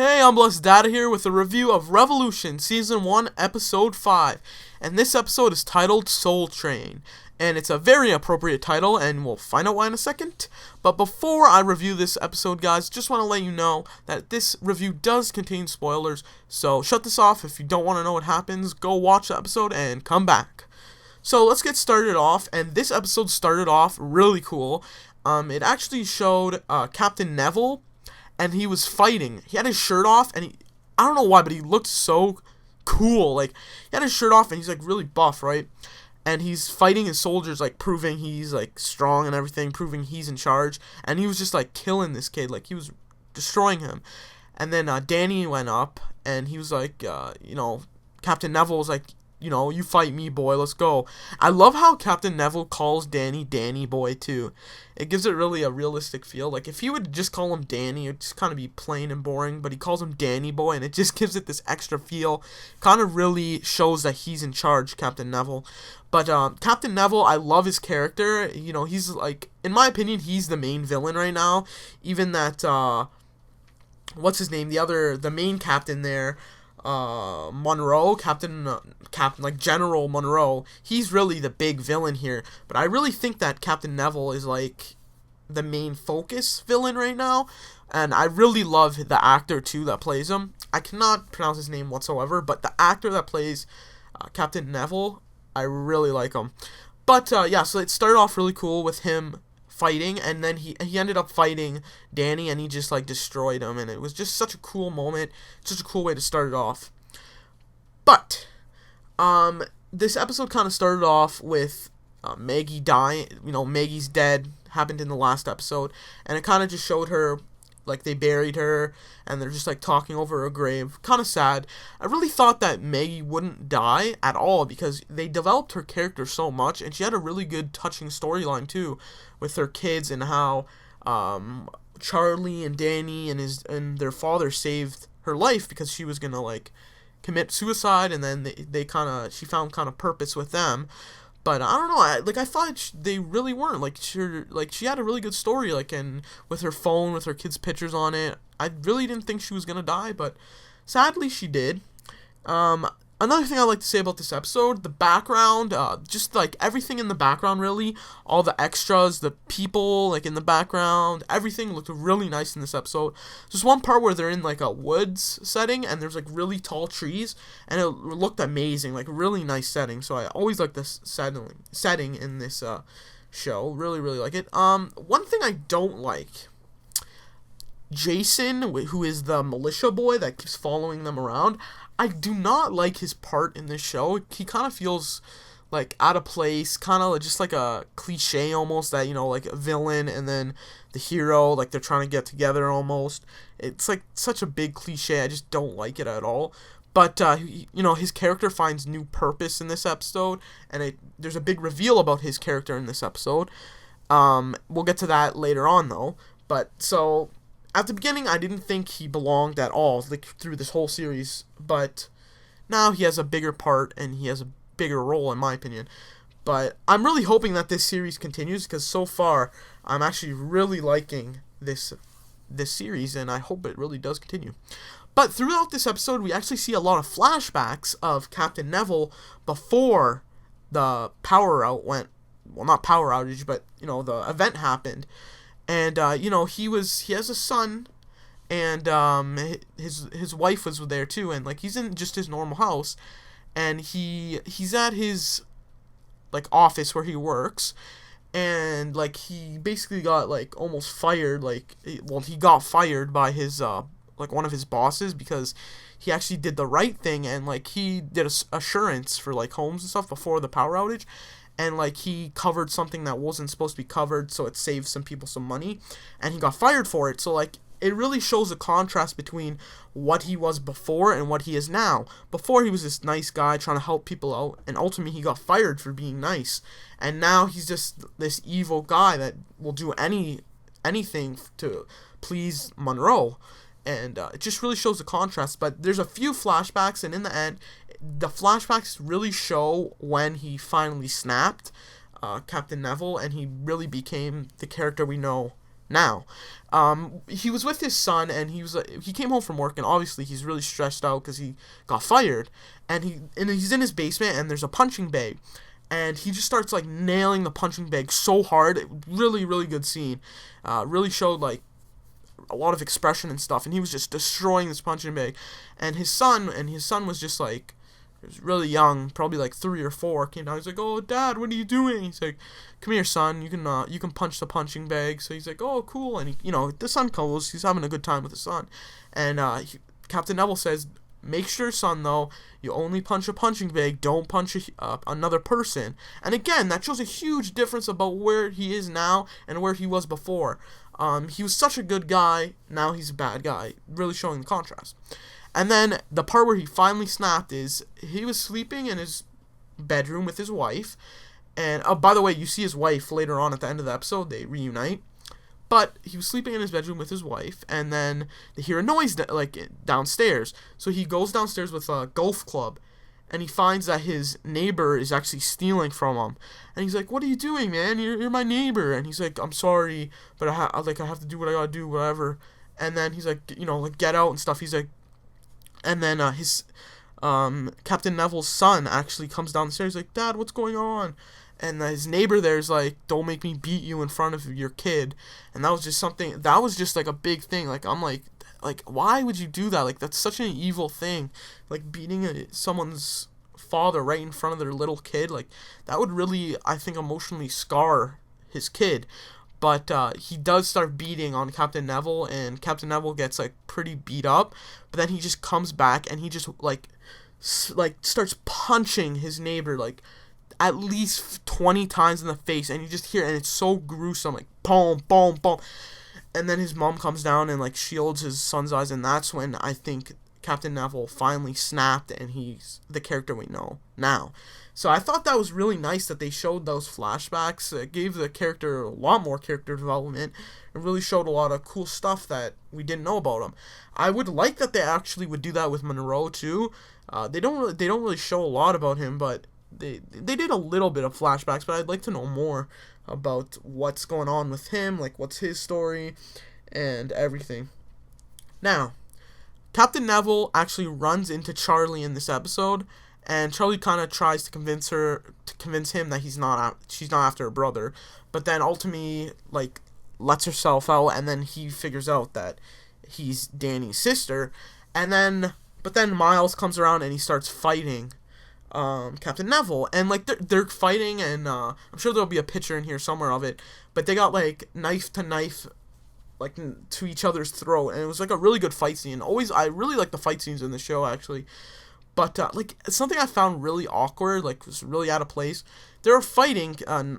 Hey, I'm Blessed Data here with a review of Revolution Season 1, Episode 5. And this episode is titled Soul Train. And it's a very appropriate title, and we'll find out why in a second. But before I review this episode, guys, just want to let you know that this review does contain spoilers. So shut this off if you don't want to know what happens. Go watch the episode and come back. So let's get started off, and this episode started off really cool. It actually showed Captain Neville, and he was fighting. He had his shirt off, and I don't know why, but he looked so cool. Like, he had his shirt off, and he's, like, really buff, right? And he's fighting his soldiers, like, proving he's, like, strong and everything, proving he's in charge. And he was just, like, killing this kid. Like, he was destroying him. And then Danny went up, and he was like, Captain Neville was like, you fight me, boy, let's go. I love how Captain Neville calls Danny Danny Boy, too. It gives it really a realistic feel. Like, if he would just call him Danny, it'd just kind of be plain and boring, but he calls him Danny Boy, and it just gives it this extra feel. Kind of really shows that he's in charge, Captain Neville. But Captain Neville, I love his character. He's, like, in my opinion, he's the main villain right now. Even that, what's his name? The main captain there, Monroe, like General Monroe, he's really the big villain here. But I really think that Captain Neville is like the main focus villain right now, and I really love the actor too that plays him. I cannot pronounce his name whatsoever, but the actor that plays Captain Neville, I really like him. But yeah, so it started off really cool with him fighting, and then he ended up fighting Danny, and he just like destroyed him, and it was just such a cool moment, such a cool way to start it off. But this episode kind of started off with Maggie dying. Maggie's dead, happened in the last episode, and it kind of just showed her, like, they buried her, and they're just, like, talking over her grave. Kind of sad. I really thought that Maggie wouldn't die at all, because they developed her character so much, and she had a really good, touching storyline, too, with her kids, and how Charlie and Danny and their father saved her life, because she was gonna, like, commit suicide, and then she found kind of purpose with them. But I don't know, I thought they really weren't. She had a really good story, and with her phone, with her kids' pictures on it. I really didn't think she was going to die, but sadly she did. Another thing I'd like to say about this episode, the background, just, like, everything in the background, really. All the extras, the people, like, in the background, everything looked really nice in this episode. There's one part where they're in, like, a woods setting, and there's, like, really tall trees, and it looked amazing, like, really nice setting. So I always like this setting in this show. Really, really like it. One thing I don't like, Jason, who is the militia boy that keeps following them around, I do not like his part in this show. He kind of feels, like, out of place, kind of just like a cliche almost, that, like a villain and then the hero, like, they're trying to get together almost. It's, like, such a big cliche. I just don't like it at all. But, his character finds new purpose in this episode, and there's a big reveal about his character in this episode. We'll get to that later on, though. But, so, at the beginning, I didn't think he belonged at all, like, through this whole series, but now he has a bigger part, and he has a bigger role, in my opinion. But I'm really hoping that this series continues, because so far, I'm actually really liking this series, and I hope it really does continue. But throughout this episode, we actually see a lot of flashbacks of Captain Neville before the power out went, well, not power outage, but, the event happened. And, he has a son, and his wife was there, too, and, like, he's in just his normal house, and he's at his, like, office where he works, and, like, he basically got, like, almost fired, he got fired by his, one of his bosses, because he actually did the right thing, and, like, he did assurance for, like, homes and stuff before the power outage, and, like, he covered something that wasn't supposed to be covered, so it saved some people some money, and he got fired for it. So, like, it really shows a contrast between what he was before and what he is now. Before, he was this nice guy trying to help people out, and ultimately he got fired for being nice, and now he's just this evil guy that will do anything to please Monroe. And it just really shows the contrast. But there's a few flashbacks, and in the end, the flashbacks really show when he finally snapped, Captain Neville, and he really became the character we know now. He was with his son, and he came home from work, and obviously he's really stressed out because he got fired, and he's in his basement, and there's a punching bag, and he just starts like nailing the punching bag so hard. Really, really good scene. Really showed like a lot of expression and stuff, and he was just destroying this punching bag, and his son was just like, he was really young, probably like 3 or 4, came down. He's like, "Oh, Dad, what are you doing?" He's like, "Come here, son. You can punch the punching bag." So he's like, "Oh, cool." And the son goes. He's having a good time with his son, and Captain Neville says, "Make sure, son, though, you only punch a punching bag. Don't punch another person." And again, that shows a huge difference about where he is now and where he was before. He was such a good guy. Now he's a bad guy. Really showing the contrast. And then the part where he finally snapped is he was sleeping in his bedroom with his wife. And, by the way, you see his wife later on at the end of the episode. They reunite. But he was sleeping in his bedroom with his wife, and then they hear a noise downstairs. So he goes downstairs with a golf club, and he finds that his neighbor is actually stealing from him. And he's like, "What are you doing, man? You're my neighbor." And he's like, "I'm sorry, but I have to do what I gotta do, whatever." And then he's like, get out and stuff. He's like, and then his Captain Neville's son actually comes downstairs like, "Dad, what's going on?" And his neighbor there's like, "Don't make me beat you in front of your kid." And that was just like a big thing. Like, I'm like, why would you do that? Like, that's such an evil thing. Like, beating someone's father right in front of their little kid. Like, that would really, I think, emotionally scar his kid. But he does start beating on Captain Neville, and Captain Neville gets like pretty beat up. But then he just comes back, and he just like starts punching his neighbor like at least 20 times in the face, and you just hear, and it's so gruesome, like boom, boom, boom. And then his mom comes down and like shields his son's eyes, and that's when I think Captain Neville finally snapped, and he's the character we know now. So I thought that was really nice that they showed those flashbacks. It gave the character a lot more character development. It really showed a lot of cool stuff that we didn't know about him. I would like that they actually would do that with Monroe too. They don't really show a lot about him, but they did a little bit of flashbacks. But I'd like to know more about what's going on with him, like what's his story and everything. Now, Captain Neville actually runs into Charlie in this episode, and Charlie kind of tries to convince him that she's not after her brother, but then ultimately like lets herself out, and then he figures out that he's Danny's sister, but then Miles comes around and he starts fighting Captain Neville, and like they're fighting, and I'm sure there'll be a picture in here somewhere of it, but they got like knife to knife like to each other's throat, and it was like a really good fight scene. I really like the fight scenes in the show actually. But like something I found really awkward, like was really out of place. They were fighting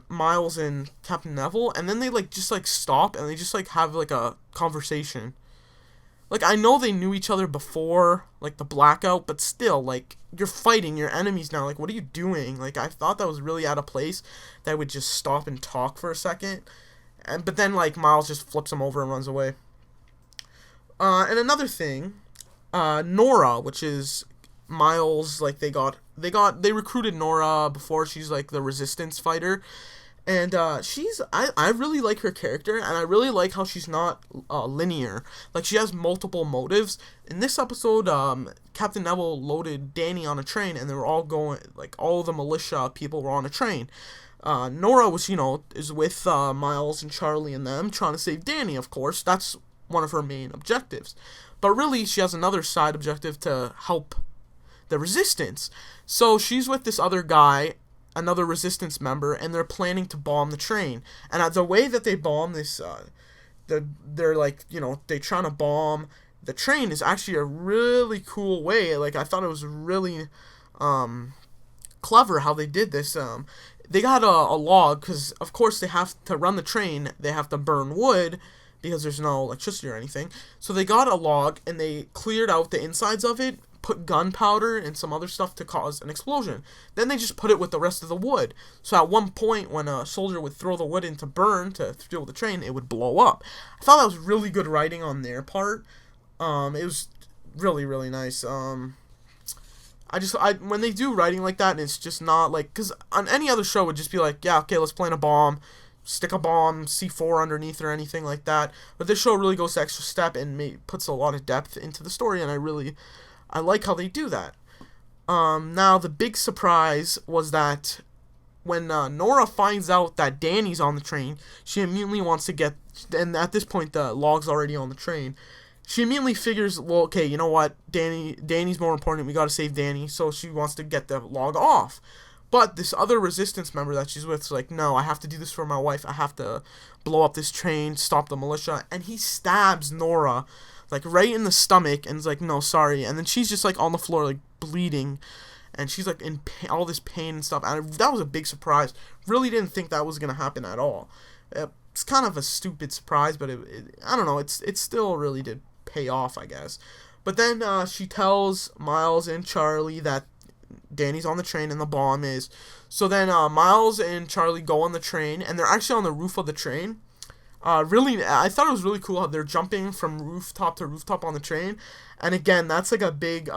Miles and Captain Neville, and then they like just like stop and they just like have like a conversation. Like, I know they knew each other before like the blackout, but still, like, you're fighting your enemies now. Like, what are you doing? Like, I thought that was really out of place. That would just stop and talk for a second, but then like Miles just flips him over and runs away. And another thing, Nora, which is Miles, like they recruited Nora before. She's like the resistance fighter, and I really like her character, and I really like how she's not linear. Like, she has multiple motives. In this episode, Captain Neville loaded Danny on a train, and they were all going, like, all the militia people were on a train. Nora was, is with Miles and Charlie and them, trying to save Danny, of course. That's one of her main objectives. But really, she has another side objective to help the resistance. So she's with this other guy, another resistance member, and they're planning to bomb the train. And the way that they bomb this, they're like, they're trying to bomb the train is actually a really cool way. Like, I thought it was really clever how they did this. They got a log, because of course they have to run the train, they have to burn wood, because there's no electricity or anything. So they got a log, and they cleared out the insides of it, put gunpowder and some other stuff to cause an explosion. Then they just put it with the rest of the wood. So at one point, when a soldier would throw the wood in to burn, to fuel the train, it would blow up. I thought that was really good writing on their part. It was really, really nice. When they do writing like that, and it's just not like, because on any other show, it would just be like, yeah, okay, let's plant a bomb, stick a bomb C4 underneath or anything like that. But this show really goes the extra step and puts a lot of depth into the story, and I like how they do that. Now the big surprise was that when Nora finds out that Danny's on the train, she immediately wants to get, and at this point the log's already on the train. She immediately figures, well, okay, you know what, Danny's more important, we gotta save Danny, so she wants to get the log off. But this other resistance member that she's with is like, no, I have to do this for my wife, I have to blow up this train, stop the militia, and he stabs Nora, like, right in the stomach, and is like, no, sorry, and then she's just, like, on the floor, like, bleeding, and she's, like, in all this pain and stuff, and that was a big surprise. Really didn't think that was gonna happen at all. It's kind of a stupid surprise, but I don't know, it still really did pay off, I guess. But then she tells Miles and Charlie that Danny's on the train and the bomb is. So then Miles and Charlie go on the train, and they're actually on the roof of the train. Really, I thought it was really cool how they're jumping from rooftop to rooftop on the train. And again, that's like a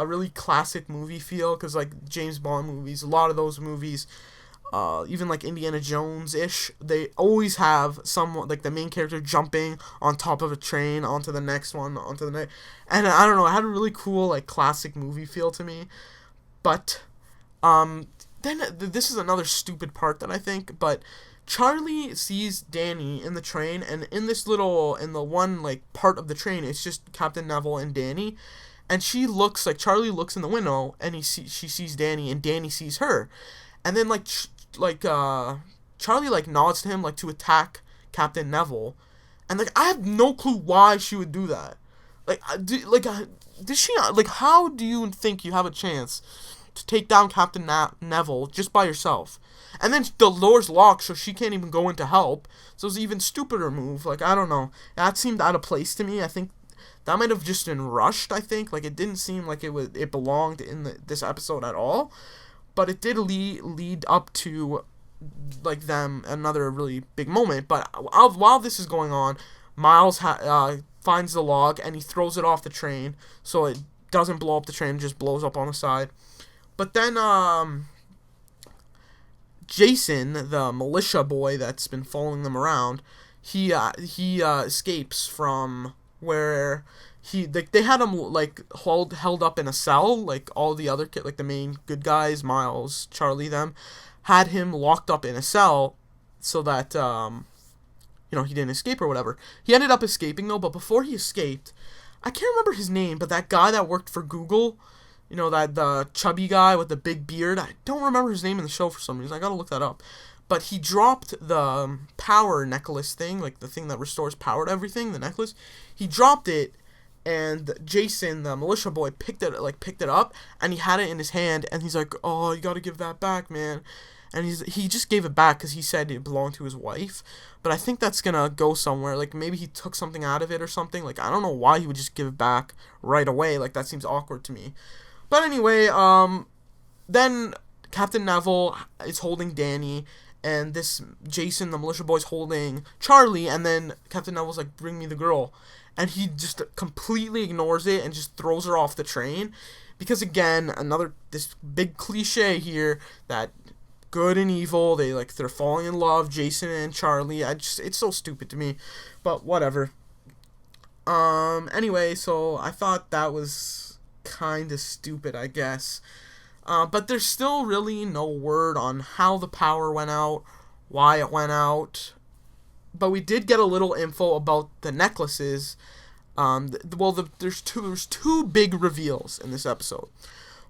really classic movie feel, because like James Bond movies, a lot of those movies, even like Indiana Jones-ish, they always have someone, like the main character jumping on top of a train onto the next one, onto the next, and I don't know, it had a really cool, like, classic movie feel to me. But, then, this is another stupid part that I think, but Charlie sees Danny in the train, and in the one, like, part of the train, it's just Captain Neville and Danny, and Charlie looks in the window, and she sees Danny, and Danny sees her, and then, Charlie, like, nods to him, like, to attack Captain Neville, and, like, I have no clue why she would do that. Like, did she not, like, how do you think you have a chance to take down Captain Neville just by yourself? And then the door's locked, so she can't even go in to help, so it's an even stupider move. Like, I don't know, that seemed out of place to me. I think that might have just been rushed, I think. Like, it didn't seem like it belonged in this episode at all. But it did lead up to, like, them another really big moment. But while this is going on, Miles finds the log, and he throws it off the train, so it doesn't blow up the train, just blows up on the side. But then Jason, the militia boy that's been following them around, he escapes from where they had him, like, held up in a cell, like, all the other like, the main good guys, Miles, Charlie, them, had him locked up in a cell, so that, he didn't escape or whatever. He ended up escaping, though, but before he escaped, I can't remember his name, but that guy that worked for Google, the chubby guy with the big beard, I don't remember his name in the show for some reason, I gotta look that up, but he dropped the power necklace thing, like, the thing that restores power to everything, the necklace, he dropped it, and Jason, the militia boy, picked it up, and he had it in his hand, and he's like, oh, you gotta give that back, man. And he just gave it back because he said it belonged to his wife. But I think that's gonna go somewhere. Like, maybe he took something out of it or something. Like, I don't know why he would just give it back right away. Like, that seems awkward to me. But anyway, then Captain Neville is holding Danny, and this Jason, the militia boy, is holding Charlie, and then Captain Neville's like, bring me the girl. And he just completely ignores it and just throws her off the train. Because, again, this big cliche here that good and evil, they're falling in love, Jason and Charlie. It's so stupid to me. But whatever. Anyway, so I thought that was kind of stupid, I guess. But there's still really no word on how the power went out, why it went out. But we did get a little info about the necklaces. There's two big reveals in this episode.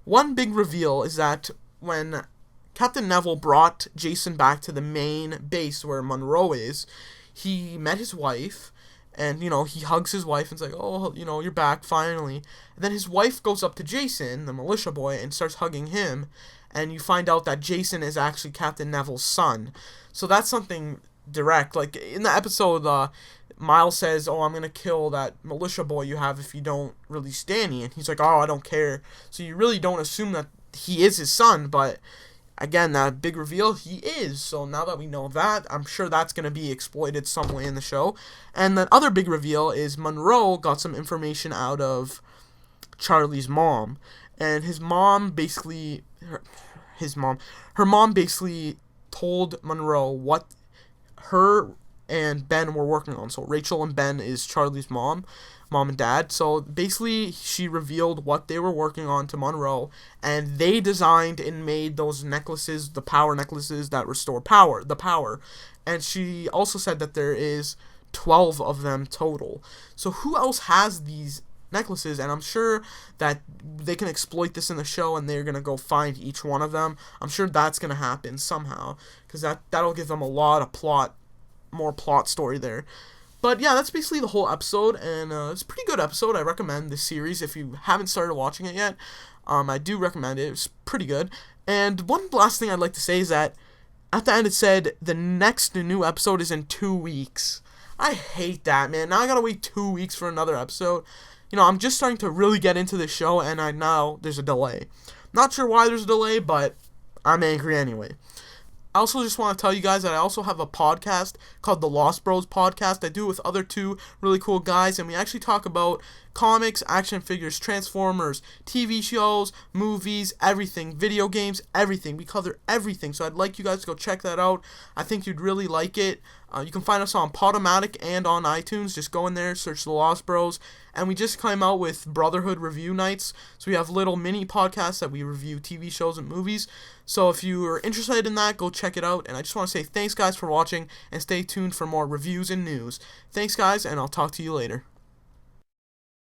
One big reveal is that when Captain Neville brought Jason back to the main base where Monroe is, he met his wife, and, he hugs his wife and is like, oh, you're back, finally. And then his wife goes up to Jason, the militia boy, and starts hugging him, and you find out that Jason is actually Captain Neville's son. So that's something direct. Like, in the episode, Miles says, oh, I'm gonna kill that militia boy you have if you don't release Danny, and he's like, oh, I don't care. So you really don't assume that he is his son, but again, that big reveal, he is. So now that we know that, I'm sure that's gonna be exploited some way in the show. And the other big reveal is Monroe got some information out of Charlie's mom, and her mom basically told Monroe what her and Ben were working on. So Rachel and Ben is Charlie's mom and dad. So basically, she revealed what they were working on to Monroe, and they designed and made those necklaces, the power necklaces that restore the power. And she also said that there is 12 of them total. So who else has these necklaces? And I'm sure that they can exploit this in the show, and they're gonna go find each one of them. I'm sure that's gonna happen somehow, because that'll give them a lot of more plot story there. But yeah, that's basically the whole episode, and it's a pretty good episode. I recommend this series if you haven't started watching it yet. I do recommend it. It's pretty good. And one last thing I'd like to say is that at the end it said the next new episode is in 2 weeks. I hate that, man. Now I gotta wait 2 weeks for another episode. I'm just starting to really get into this show, and I know there's a delay. Not sure why there's a delay, but I'm angry anyway. I also just want to tell you guys that I also have a podcast called the Lost Bros Podcast. I do it with other two really cool guys, and we actually talk about comics, action figures, Transformers, TV shows, movies, everything, video games, everything. We cover everything, so I'd like you guys to go check that out. I think you'd really like it. You can find us on Podomatic and on iTunes. Just go in there, search the Lost Bros. And we just came out with Brotherhood review nights. So we have little mini podcasts that we review TV shows and movies. So if you are interested in that, go check it out. And I just want to say thanks, guys, for watching, and stay tuned for more reviews and news. Thanks, guys, and I'll talk to you later.